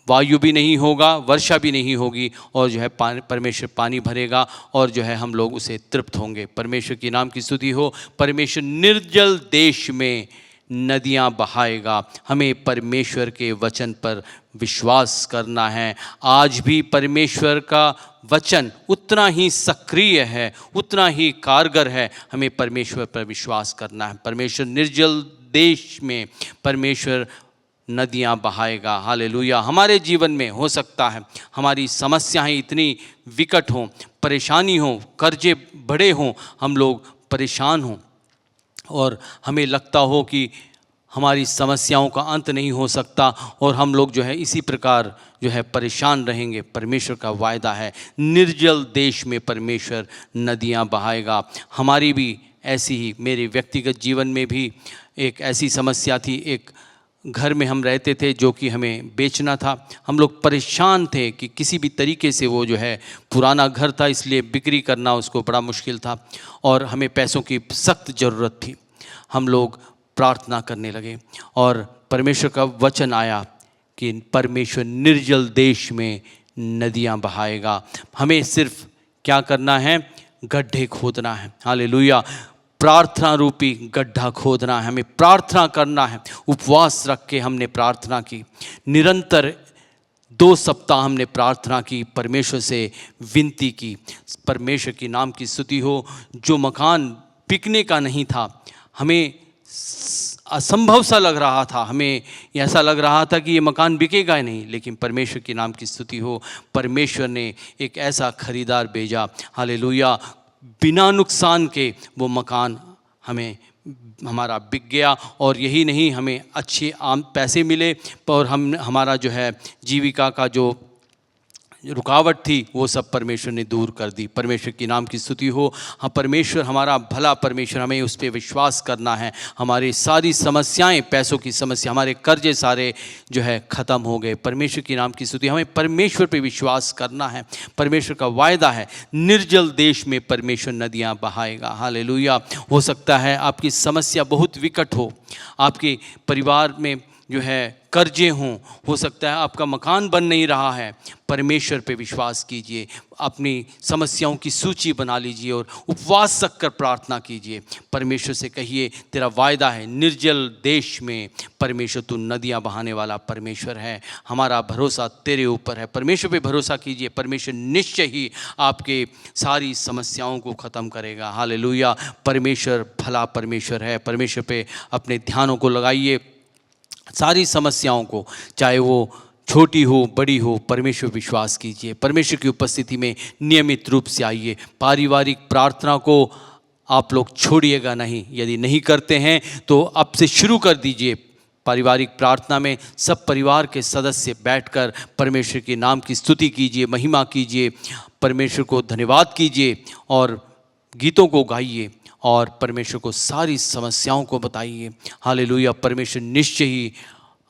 वायु भी नहीं होगा, वर्षा भी नहीं होगी, और जो है परमेश्वर पानी भरेगा और जो है हम लोग उसे तृप्त होंगे। परमेश्वर के नाम की स्तुति हो। परमेश्वर निर्जल देश में नदियां बहाएगा। हमें परमेश्वर के वचन पर विश्वास करना है। आज भी परमेश्वर का वचन उतना ही सक्रिय है, उतना ही कारगर है। हमें परमेश्वर पर विश्वास करना है। परमेश्वर निर्जल देश में परमेश्वर नदियां बहाएगा। हालेलुया। हमारे जीवन में हो सकता है हमारी समस्याएं इतनी विकट हों, परेशानी हो, कर्जे बड़े हों, हम लोग परेशान हों और हमें लगता हो कि हमारी समस्याओं का अंत नहीं हो सकता और हम लोग जो है इसी प्रकार जो है परेशान रहेंगे। परमेश्वर का वायदा है निर्जल देश में परमेश्वर नदियां बहाएगा। हमारी भी ऐसी ही, मेरे व्यक्तिगत जीवन में भी एक ऐसी समस्या थी। एक घर में हम रहते थे जो कि हमें बेचना था। हम लोग परेशान थे कि किसी भी तरीके से, वो जो है पुराना घर था इसलिए बिक्री करना उसको बड़ा मुश्किल था और हमें पैसों की सख्त ज़रूरत थी। हम लोग प्रार्थना करने लगे और परमेश्वर का वचन आया कि परमेश्वर निर्जल देश में नदियां बहाएगा। हमें सिर्फ क्या करना है? गड्ढे खोदना है। हालेलुया। प्रार्थना रूपी गड्ढा खोदना है, हमें प्रार्थना करना है। उपवास रख के हमने प्रार्थना की, निरंतर 2 सप्ताह हमने प्रार्थना की, परमेश्वर से विनती की। परमेश्वर की नाम की स्तुति हो। जो मकान बिकने का नहीं था, हमें असंभव सा लग रहा था, हमें ऐसा लग रहा था कि ये मकान बिकेगा ही नहीं, लेकिन परमेश्वर की नाम की स्तुति हो, परमेश्वर ने एक ऐसा खरीदार भेजा। हालेलुया। बिना नुकसान के वो मकान हमारा बिक गया और यही नहीं, हमें अच्छे आम पैसे मिले और हमारा जो है जीविका का जो रुकावट थी वो सब परमेश्वर ने दूर कर दी। परमेश्वर की नाम की स्तुति हो। हाँ, परमेश्वर हमारा भला परमेश्वर, हमें उस पर विश्वास करना है। हमारी सारी समस्याएं, पैसों की समस्या, हमारे कर्जे सारे जो है ख़त्म हो गए। परमेश्वर की नाम की स्तुति। हमें परमेश्वर पे विश्वास करना है। परमेश्वर का वायदा है निर्जल देश में परमेश्वर नदियाँ बहाएगा। हालेलुया। हो सकता है आपकी समस्या बहुत विकट हो, आपके परिवार में जो है कर्जे हों, हो सकता है आपका मकान बन नहीं रहा है। परमेश्वर पे विश्वास कीजिए, अपनी समस्याओं की सूची बना लीजिए और उपवास रख कर प्रार्थना कीजिए। परमेश्वर से कहिए, तेरा वायदा है निर्जल देश में परमेश्वर तू नदियां बहाने वाला परमेश्वर है। हमारा भरोसा तेरे ऊपर है। परमेश्वर पे भरोसा कीजिए, परमेश्वर निश्चय ही आपके सारी समस्याओं को ख़त्म करेगा। हालेलुया। परमेश्वर भला परमेश्वर है। परमेश्वर पे अपने ध्यानों को लगाइए। सारी समस्याओं को, चाहे वो छोटी हो बड़ी हो, परमेश्वर विश्वास कीजिए। परमेश्वर की उपस्थिति में नियमित रूप से आइए। पारिवारिक प्रार्थना को आप लोग छोड़िएगा नहीं। यदि नहीं करते हैं तो अब से शुरू कर दीजिए। पारिवारिक प्रार्थना में सब परिवार के सदस्य बैठकर परमेश्वर के नाम की स्तुति कीजिए, महिमा कीजिए, परमेश्वर को धन्यवाद कीजिए और गीतों को गाइए और परमेश्वर को सारी समस्याओं को बताइए। हालेलुया। परमेश्वर निश्चय ही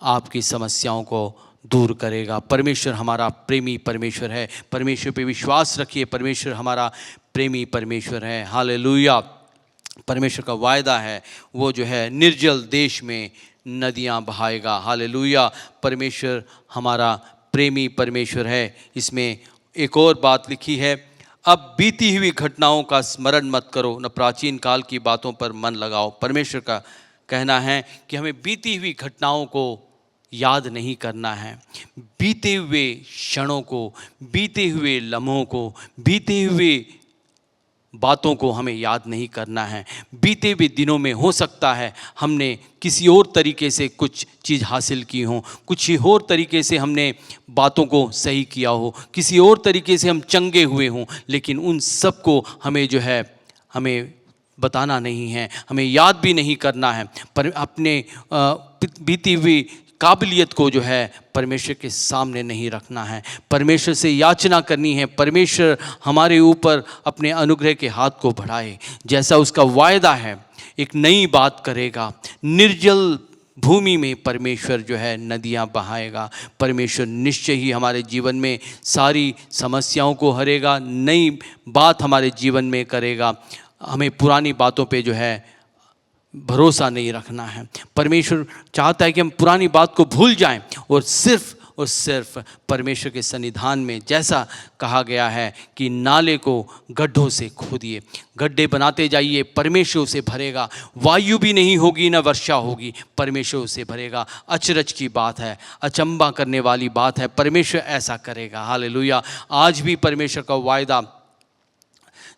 आपकी समस्याओं को दूर करेगा। परमेश्वर हमारा प्रेमी परमेश्वर है। परमेश्वर पे विश्वास रखिए। परमेश्वर हमारा प्रेमी परमेश्वर है। हालेलुया। परमेश्वर का वायदा है वो जो है निर्जल देश में नदियां बहाएगा। हालेलुया। परमेश्वर हमारा प्रेमी परमेश्वर है। इसमें एक और बात लिखी है, अब बीती हुई घटनाओं का स्मरण मत करो, न प्राचीन काल की बातों पर मन लगाओ। परमेश्वर का कहना है कि हमें बीती हुई घटनाओं को याद नहीं करना है। बीते हुए क्षणों को, बीते हुए लम्हों को, बीते हुए बातों को हमें याद नहीं करना है। बीते हुए दिनों में हो सकता है हमने किसी और तरीके से कुछ चीज़ हासिल की हो, कुछ ही और तरीके से हमने बातों को सही किया हो, किसी और तरीके से हम चंगे हुए हों, लेकिन उन सब को हमें जो है हमें बताना नहीं है, हमें याद भी नहीं करना है। पर अपने बीती हुई काबिलियत को जो है परमेश्वर के सामने नहीं रखना है। परमेश्वर से याचना करनी है, परमेश्वर हमारे ऊपर अपने अनुग्रह के हाथ को बढ़ाए। जैसा उसका वायदा है, एक नई बात करेगा। निर्जल भूमि में परमेश्वर जो है नदियां बहाएगा। परमेश्वर निश्चय ही हमारे जीवन में सारी समस्याओं को हरेगा, नई बात हमारे जीवन में करेगा। हमें पुरानी बातों पे जो है भरोसा नहीं रखना है। परमेश्वर चाहता है कि हम पुरानी बात को भूल जाएं और सिर्फ और सिर्फ परमेश्वर के सन्निधान में, जैसा कहा गया है कि नाले को गड्ढों से खोदिए, गड्ढे बनाते जाइए, परमेश्वर उसे भरेगा। वायु भी नहीं होगी ना वर्षा होगी, परमेश्वर उसे भरेगा। अचरज की बात है, अचंबा करने वाली बात है, परमेश्वर ऐसा करेगा। हालेलुया। आज भी परमेश्वर का वायदा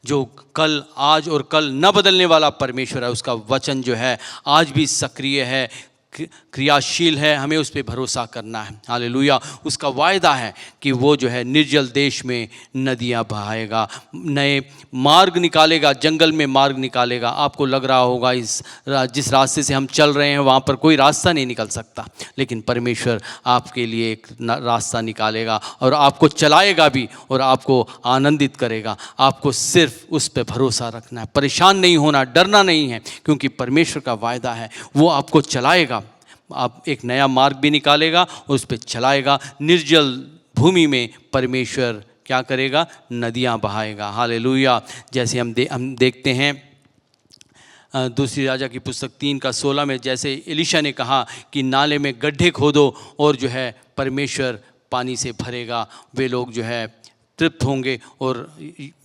जो कल, आज और कल न बदलने वाला परमेश्वर है, उसका वचन जो है आज भी सक्रिय है, क्रियाशील है। हमें उस पर भरोसा करना है। हालेलुया। उसका वायदा है कि वो जो है निर्जल देश में नदियाँ बहाएगा, नए मार्ग निकालेगा, जंगल में मार्ग निकालेगा। आपको लग रहा होगा जिस रास्ते से हम चल रहे हैं वहाँ पर कोई रास्ता नहीं निकल सकता, लेकिन परमेश्वर आपके लिए एक रास्ता निकालेगा और आपको चलाएगा भी और आपको आनंदित करेगा। आपको सिर्फ उस पर भरोसा रखना है, परेशान नहीं होना, डरना नहीं है, क्योंकि परमेश्वर का वायदा है, वो आपको चलाएगा। आप एक नया मार्ग भी निकालेगा और उस पर चलाएगा। निर्जल भूमि में परमेश्वर क्या करेगा? नदियाँ बहाएगा। हालेलुया। जैसे हम देखते हैं दूसरी राजा की पुस्तक 3:16 में, जैसे एलीशा ने कहा कि नाले में गड्ढे खोदो और जो है परमेश्वर पानी से भरेगा। वे लोग जो है तृप्त होंगे और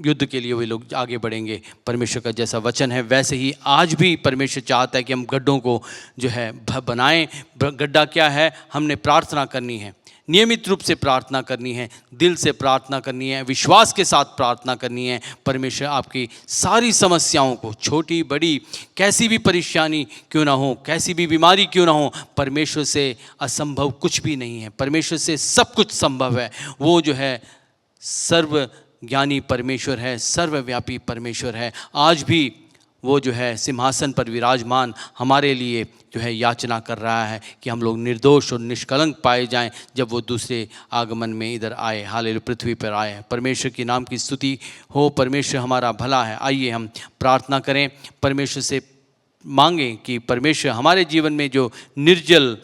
युद्ध के लिए वे लोग आगे बढ़ेंगे। परमेश्वर का जैसा वचन है वैसे ही आज भी परमेश्वर चाहता है कि हम गड्ढों को जो है बनाएं। गड्ढा क्या है? हमने प्रार्थना करनी है, नियमित रूप से प्रार्थना करनी है, दिल से प्रार्थना करनी है, विश्वास के साथ प्रार्थना करनी है। परमेश्वर आपकी सारी समस्याओं को, छोटी बड़ी कैसी भी परेशानी क्यों ना हो, कैसी भी बीमारी क्यों ना हो, परमेश्वर से असंभव कुछ भी नहीं है। परमेश्वर से सब कुछ संभव है। वो जो है सर्व ज्ञानी परमेश्वर है, सर्वव्यापी परमेश्वर है। आज भी वो जो है सिंहासन पर विराजमान हमारे लिए जो है याचना कर रहा है कि हम लोग निर्दोष और निष्कलंक पाए जाएं जब वो दूसरे आगमन में इधर आए। हालेलुया, पृथ्वी पर आए। परमेश्वर के नाम की स्तुति हो। परमेश्वर हमारा भला है। आइए हम प्रार्थना करें, परमेश्वर से मांगें कि परमेश्वर हमारे जीवन में जो निर्जल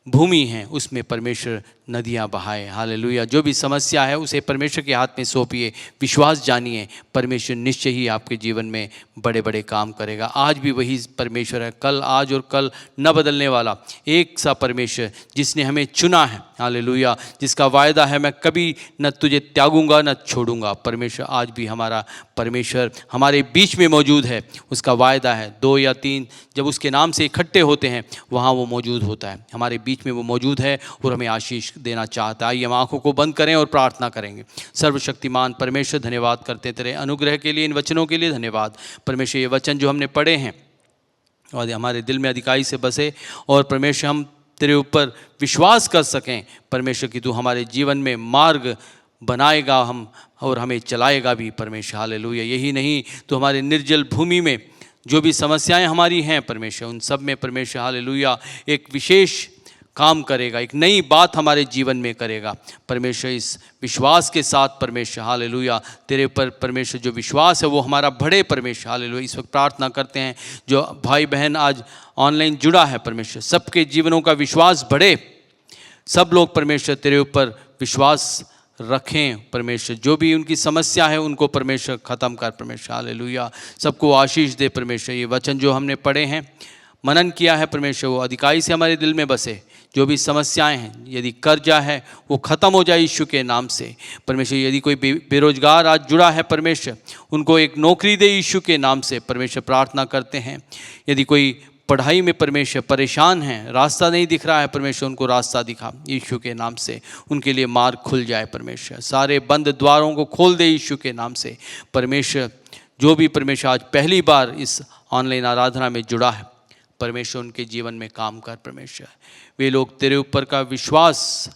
भूमि है उसमें परमेश्वर नदियाँ बहाए। हालेलुया। जो भी समस्या है उसे परमेश्वर के हाथ में सौंपिए, विश्वास जानिए, परमेश्वर निश्चय ही आपके जीवन में बड़े बड़े काम करेगा। आज भी वही परमेश्वर है, कल, आज और कल न बदलने वाला एक सा परमेश्वर जिसने हमें चुना है। हालेलुया। जिसका वायदा है, मैं कभी न तुझे त्यागूंगा न छोड़ूंगा। परमेश्वर आज भी हमारा परमेश्वर हमारे बीच में मौजूद है। उसका वायदा है 2 या 3 जब उसके नाम से इकट्ठे होते हैं वहाँ वो मौजूद होता है। हमारे बीच में वो मौजूद है और हमें आशीष देना चाहता है। आइए हम आंखों को बंद करें और प्रार्थना करेंगे। सर्वशक्तिमान परमेश्वर, धन्यवाद करते तेरे अनुग्रह के लिए, इन वचनों के लिए धन्यवाद। परमेश्वर ये वचन जो हमने पढ़े हैं और हमारे दिल में अधिकाई से बसे और परमेश्वर हम तेरे ऊपर विश्वास कर सकें। परमेश्वर कि तू हमारे जीवन में मार्ग बनाएगा हम और हमें चलाएगा भी। परमेश्वर हालेलुया। यही नहीं तो हमारे निर्जल भूमि में जो भी समस्याएं हमारी हैं परमेश्वर, उन सब में परमेश्वर हालेलुया एक विशेष काम करेगा, एक नई बात हमारे जीवन में करेगा। परमेश्वर इस विश्वास के साथ परमेश्वर हालेलुया तेरे ऊपर परमेश्वर जो विश्वास है वो हमारा बढ़े। परमेश्वर हालेलुया। इस वक्त प्रार्थना करते हैं जो भाई बहन आज ऑनलाइन जुड़ा है, परमेश्वर सबके जीवनों का विश्वास बढ़े। सब लोग परमेश्वर तेरे ऊपर विश्वास रखें। परमेश्वर जो भी उनकी समस्या है उनको परमेश्वर ख़त्म कर। परमेश्वर हालेलुया सबको आशीष दे। परमेश्वर ये वचन जो हमने पढ़े हैं, मनन किया है परमेश्वर, वो अधिकाई से हमारे दिल में बसे। जो भी समस्याएं हैं, यदि कर्जा है वो ख़त्म हो जाए यीशु के नाम से। परमेश्वर यदि कोई बेरोजगार आज जुड़ा है परमेश्वर, उनको एक नौकरी दे यीशु के नाम से। परमेश्वर प्रार्थना करते हैं यदि कोई पढ़ाई में परमेश्वर परेशान है, रास्ता नहीं दिख रहा है, परमेश्वर उनको रास्ता दिखा यीशु के नाम से। उनके लिए मार्ग खुल जाए परमेश्वर, सारे बंद द्वारों को खोल दे यीशु के नाम से। परमेश्वर जो भी परमेश्वर आज पहली बार इस ऑनलाइन आराधना में जुड़ा है परमेश्वर उनके जीवन में काम कर। परमेश्वर वे लोग तेरे ऊपर का विश्वास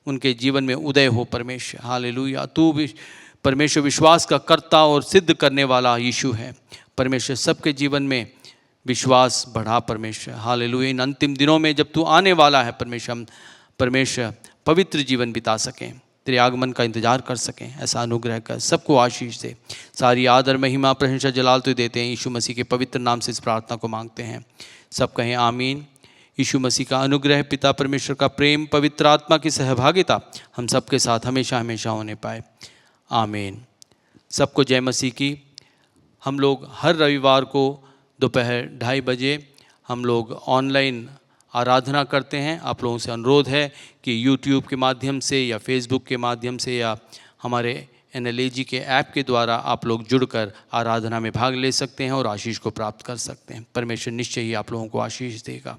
उनके जीवन में उदय हो। परमेश्वर हालेलुया तू भी परमेश्वर विश्वास का कर्ता और सिद्ध करने वाला यीशु है। परमेश्वर सबके जीवन में विश्वास बढ़ा। परमेश्वर हालेलुया इन अंतिम दिनों में जब तू आने वाला है परमेश्वर, हम परमेश्वर पवित्र जीवन बिता सकें, तेरे आगमन का इंतजार कर सकें, ऐसा अनुग्रह कर। सबको आशीष दे। सारी आदर महिमा प्रशंसा जलाल तो देते हैं यीशु मसीह के पवित्र नाम से इस प्रार्थना को मांगते हैं। सब कहें आमीन। यीशु मसीह का अनुग्रह, पिता परमेश्वर का प्रेम, पवित्र आत्मा की सहभागिता हम सबके साथ हमेशा हमेशा होने पाए। आमीन। सबको जय मसीह की। हम लोग हर रविवार को दोपहर 2:30 बजे हम लोग ऑनलाइन आराधना करते हैं। आप लोगों से अनुरोध है कि यूट्यूब के माध्यम से या फेसबुक के माध्यम से या हमारे NLAG के ऐप के द्वारा आप लोग जुड़कर आराधना में भाग ले सकते हैं और आशीष को प्राप्त कर सकते हैं। परमेश्वर निश्चय ही आप लोगों को आशीष देगा।